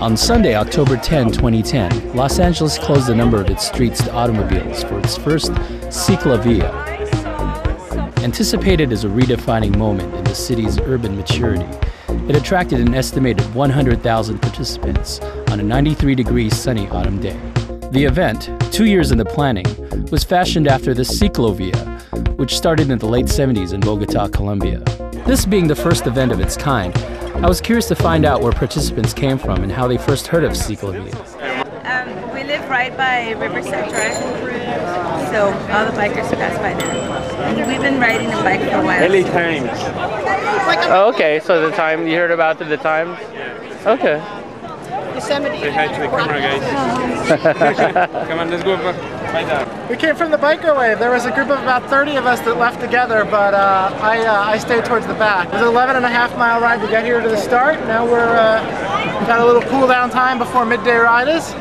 On Sunday, October 10, 2010, Los Angeles closed a number of its streets to automobiles for its first CicLAvia. Anticipated as a redefining moment in the city's urban maturity, it attracted an estimated 100,000 participants on a 93-degree sunny autumn day. The event, 2 years in the planning, was fashioned after the CicLAvia, which started in the late 70s in Bogota, Colombia. This being the first event of its kind, I was curious to find out where participants came from and how they first heard of CicLAvia. We live right by Riverside Drive, so all the bikers pass by there. And we've been riding a bike for a while. Early times. Oh, okay, so the time you heard about through the Times? Okay. Say hi to the camera, guys. Come on, let's go right down. We came from the biker wave. There was a group of about 30 of us that left together, but I stayed towards the back. It was an 11.5-mile ride to get here to the start. Now we've got a little cool down time before midday ride is.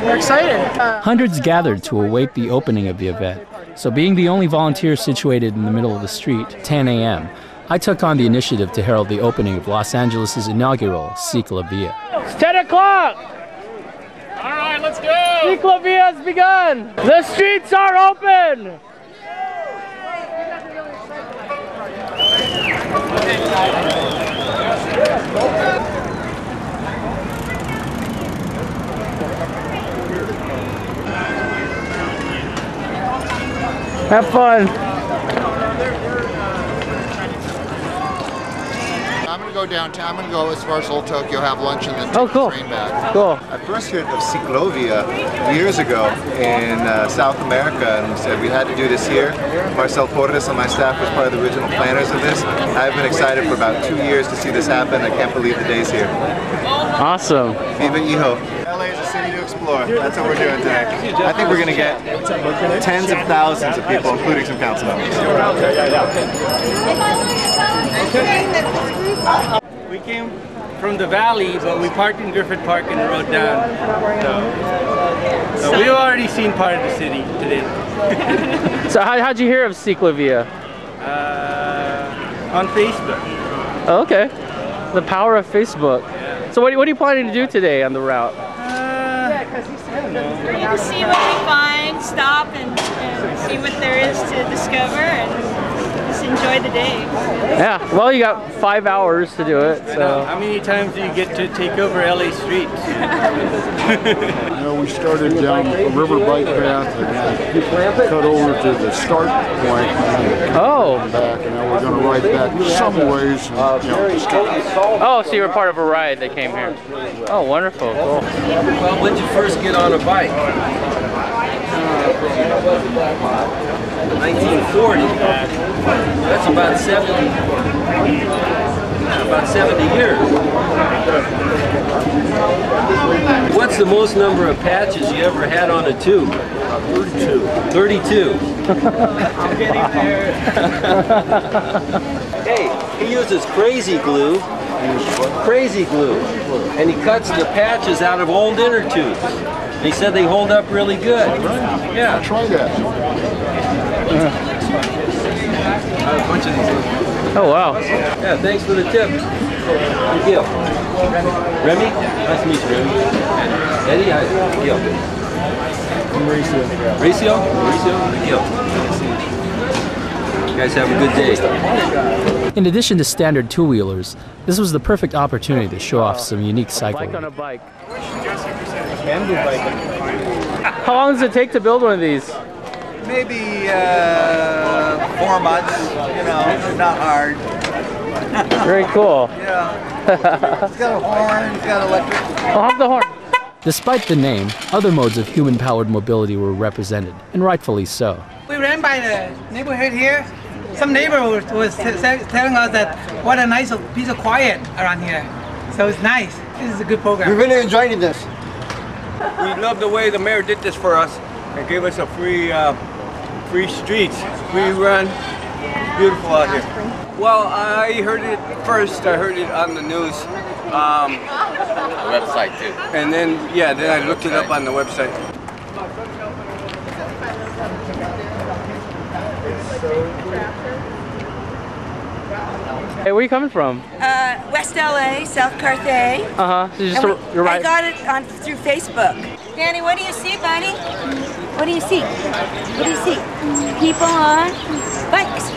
We're excited. Hundreds gathered to await the opening of the event. So being the only volunteer situated in the middle of the street, 10 a.m., I took on the initiative to herald the opening of Los Angeles' inaugural CicLAvia. It's 10 o'clock! All right, let's go! CicLAvia has begun! The streets are open! Have fun! I'm going to go downtown. I'm going to go as far as Old Tokyo, have lunch, and then take the train back. Cool. I first heard of CicLAvia years ago in South America, and said we had to do this here. Marcel Porras on my staff was part of the original planners of this. I've been excited for about 2 years to see this happen. I can't believe the day's here. Awesome. Viva Hijo. LA is a city to explore. That's what we're doing today. I think we're going to get tens of thousands of people, including some council members. We came from the valley, but we parked in Griffith Park and rode down. So we've already seen part of the city today. So how'd you hear of CicLAvia? On Facebook. Oh, okay. The power of Facebook. Yeah. So what are you planning to do today on the route? We're going to see what we find, stop and see what there is to discover, and just enjoy the day. Yeah, well, you got 5 hours to do it. So How many times do you get to take over LA streets? You know, we started down a river bike path and cut over to the start point and oh, back, and now we're going to ride back some ways. And, you know, stop. oh, so you were part of a ride that came here. Oh, wonderful. Cool. Well, when did you first get on a bike? 1940. That's about 70 years. What's the most number of patches you ever had on a tube? 32. 32. I'm getting there. Hey, he uses crazy glue. Crazy glue. And he cuts the patches out of old inner tubes. He said they hold up really good. Yeah. Try that. A bunch of these. Oh, wow. Yeah, thanks for the tip. Thank you. Remy? Nice to meet you, Remy. Eddie? Hi. Gil. I'm Racio. Racio? Racio? Gil. You guys have a good day. In addition to standard two-wheelers, this was the perfect opportunity to show off some unique cycling. Bike on a bike. How long does it take to build one of these? Maybe 4 months, you know, not hard. Very cool. Yeah. It's got a horn, it's got electric. I'll have the horn. Despite the name, other modes of human-powered mobility were represented, and rightfully so. We ran by the neighborhood here. Some neighbor was telling us that what a nice piece of quiet around here. So it's nice. This is a good program. We're really enjoying this. We love the way the mayor did this for us and gave us a free streets, free run. Beautiful out here. Well, I heard it first. I heard it on the news. Website too. And then, yeah, then I looked it up on the website. Hey, where are you coming from? West LA, South Carthay. So you're right. I got it through Facebook. Danny, what do you see, buddy? What do you see? What do you see? People on bikes.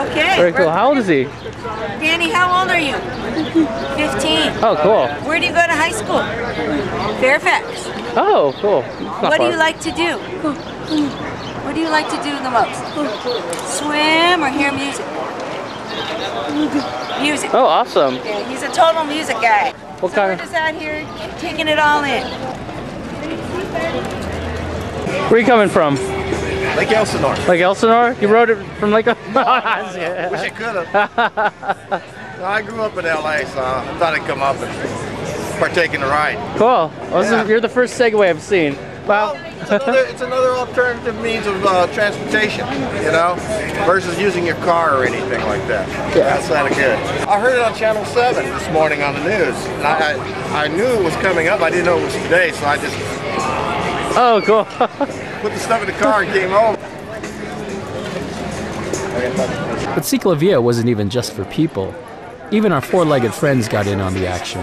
Okay. Very cool. How old is he? Danny, how old are you? 15. Oh, cool. Where do you go to high school? Fairfax. Oh, cool. What do you like to do? What do you like to do the most? Swim or hear music? Music. Oh, awesome. Yeah, he's a total music guy. What kind of? We're just out here taking it all in. Where are you coming from? Lake Elsinore. Lake Elsinore? You rode it from Lake Wish I could have. No, I grew up in LA, so I thought I'd come up and partake in the ride. Cool. Well, you're the first Segway I've seen. Wow. It's another alternative means of transportation, you know, versus using your car or anything like that. Yeah. That's kind of good. I heard it on Channel 7 this morning on the news, and I knew it was coming up. I didn't know it was today, so I just cool. put the stuff in the car and came home. But CicLAvia wasn't even just for people. Even our four-legged friends got in on the action.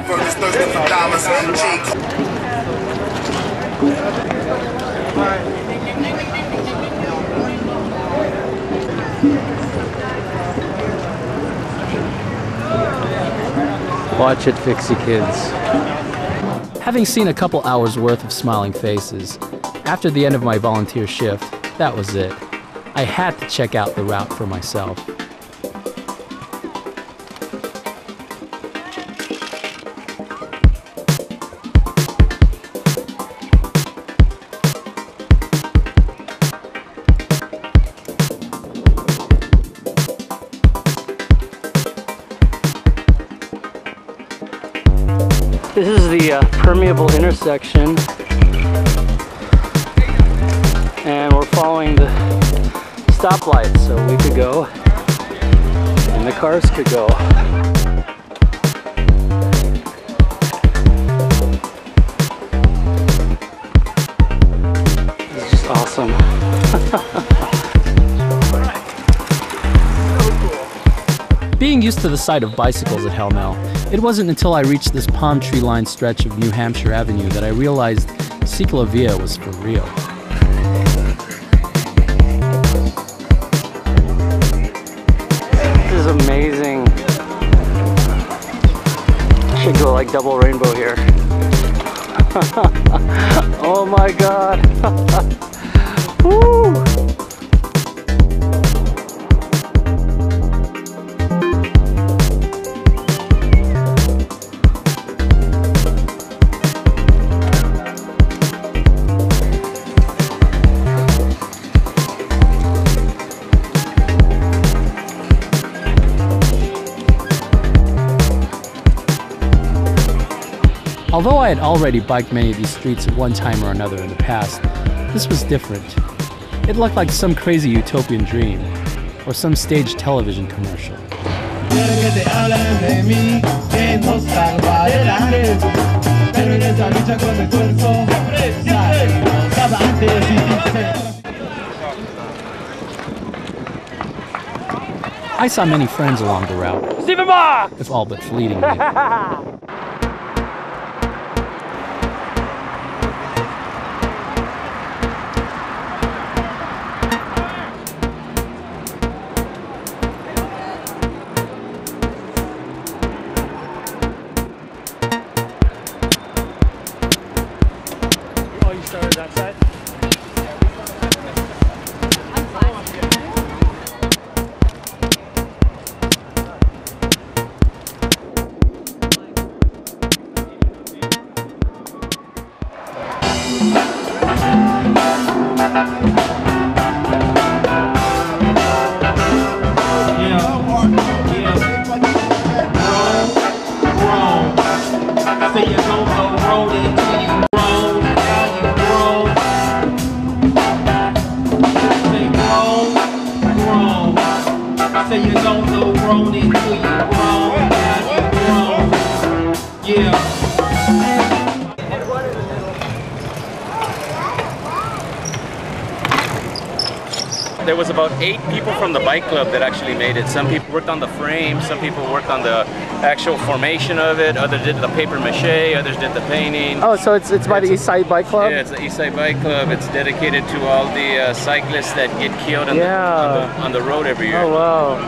Watch it, Fixie Kids. Having seen a couple hours worth of smiling faces, after the end of my volunteer shift, that was it. I had to check out the route for myself. This is the permeable intersection, and we're following the stoplight, so we could go and the cars could go. This is just awesome. Being used to the sight of bicycles at Hel-Mel, it wasn't until I reached this palm tree-lined stretch of New Hampshire Avenue that I realized CicLAvia was for real. This is amazing. Should go like double rainbow here. Oh my god. Woo! Although I had already biked many of these streets at one time or another in the past, this was different. It looked like some crazy utopian dream, or some staged television commercial. I saw many friends along the route, if all but fleetingly. There was about 8 people from the bike club that actually made it. Some people worked on the frame, some people worked on the actual formation of it, others did the paper mache, others did the painting. Oh, so it's by the East Side Bike Club? Yeah, it's the East Side Bike Club. It's dedicated to all the cyclists that get killed on the road every year. Oh, wow.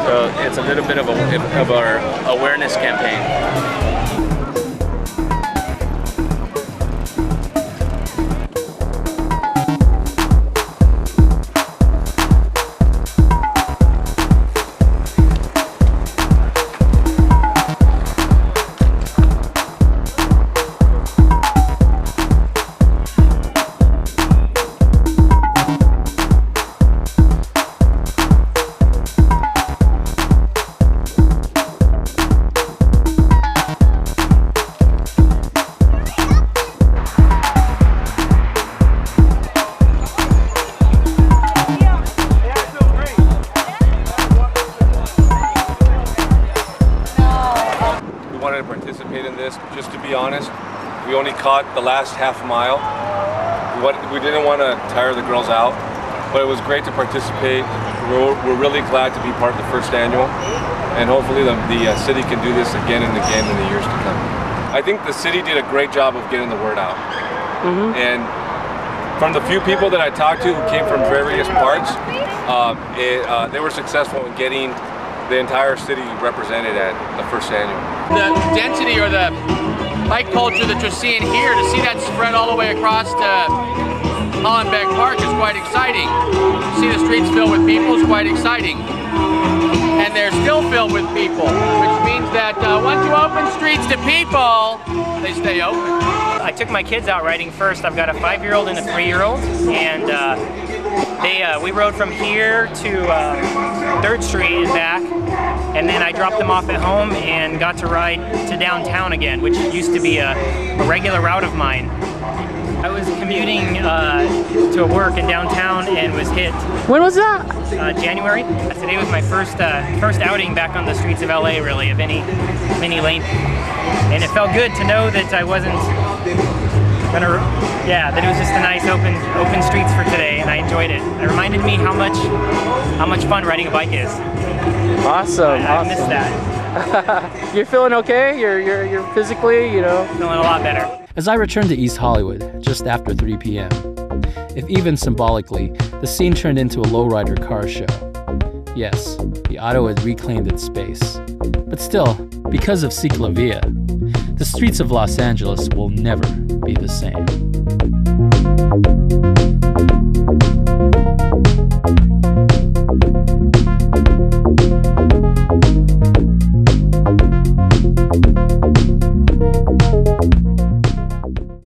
So it's a little bit of our awareness campaign. Just to be honest, we only caught the last half mile. We didn't want to tire the girls out, but it was great to participate. We're really glad to be part of the first annual, and hopefully the city can do this again and again in the years to come. I think the city did a great job of getting the word out. And from the few people that I talked to who came from various parts, they were successful in getting the entire city represented at the first annual. The density or the bike culture that you're seeing here, to see that spread all the way across to Hollenbeck Park is quite exciting. To see the streets filled with people is quite exciting. And they're still filled with people, which means that once you open streets to people, they stay open. I took my kids out riding first. I've got a 5-year-old and a 3-year-old, and we rode from here to 3rd Street and back, and then I dropped them off at home and got to ride to downtown again, which used to be a regular route of mine. I was commuting to work in downtown and was hit. When was that? January. Today was my first outing back on the streets of LA, really, of any length. And it felt good to know that I wasn't gonna, that it was just a nice open streets for today, and I enjoyed it. It reminded me how much fun riding a bike is. Awesome. I missed that. You're feeling okay? You're physically, feeling a lot better. As I returned to East Hollywood just after 3 p.m., if even symbolically, the scene turned into a lowrider car show. Yes, the auto had reclaimed its space. But still, because of CicLAvia, the streets of Los Angeles will never be the same.